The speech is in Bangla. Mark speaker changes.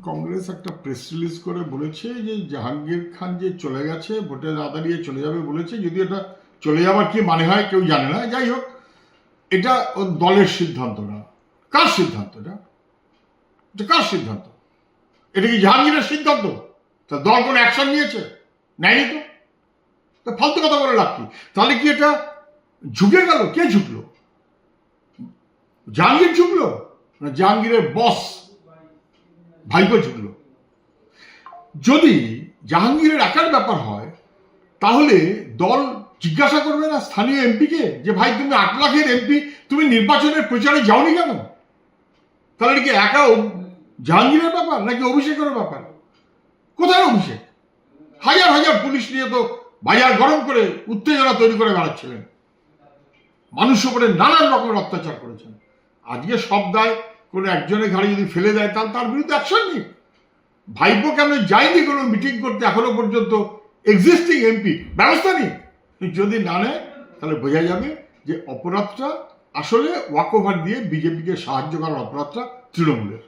Speaker 1: কংগ্রেস একটা প্রেস রিলিজ করে বলেছে যে জাহাঙ্গীর খান যে চলে গেছে, ভোটে না দাঁড়িয়ে চলে যাবে বলেছে। যদি এটা চলে যাওয়ার কি মানে হয় কেউ জানে না। যাই হোক, এটা ওর দলের সিদ্ধান্ত না। কার সিদ্ধান্ত এটা? কার সিদ্ধান্ত? এটা কি জাহাঙ্গীরের সিদ্ধান্ত? তা দল কোনো অ্যাকশন নিয়েছে? নেয়নি তো ফালতু কথা বলে লাভ কি? তাহলে কি এটা ঝুঁকে গেল? কে ঝুঁকলো? জাহাঙ্গীর ঝুঁকলো না জাহাঙ্গীরের বস ভাইপো ঝুঁকলো? যদি জাহাঙ্গীরের একার ব্যাপার হয় তাহলে দল জিজ্ঞাসা করবে না স্থানীয় এমপিকে যে ভাই তুমি 8 লাখের এমপি, তুমি নির্বাচনের প্রচারে যাওনি কেন? তাহলে কি একা জাহাঙ্গীরের ব্যাপার নাকি অভিষেকের ব্যাপার? কোথায় অভিষেক? হাজার হাজার পুলিশ নিয়ে তো বাজার গরম করে উত্তেজনা তৈরি করে বেড়াচ্ছিলেন, মানুষের উপরে নানান রকমের অত্যাচার করেছেন। আজকে সব দায় কোনো একজনের ঘাড়ে যদি ফেলে দেয় তাহলে তার বিরুদ্ধে অ্যাকশন নিক। ভাইপো কেন যায়নি কোনো মিটিং করতে এখনো পর্যন্ত? এক্সিস্টিং এমপি ব্যবস্থা নেই। যদি না নেয় তাহলে বোঝা যাবে যে অপরাধটা আসলে ওয়াক ওভার দিয়ে বিজেপিকে সাহায্য করার অপরাধটা তৃণমূলের।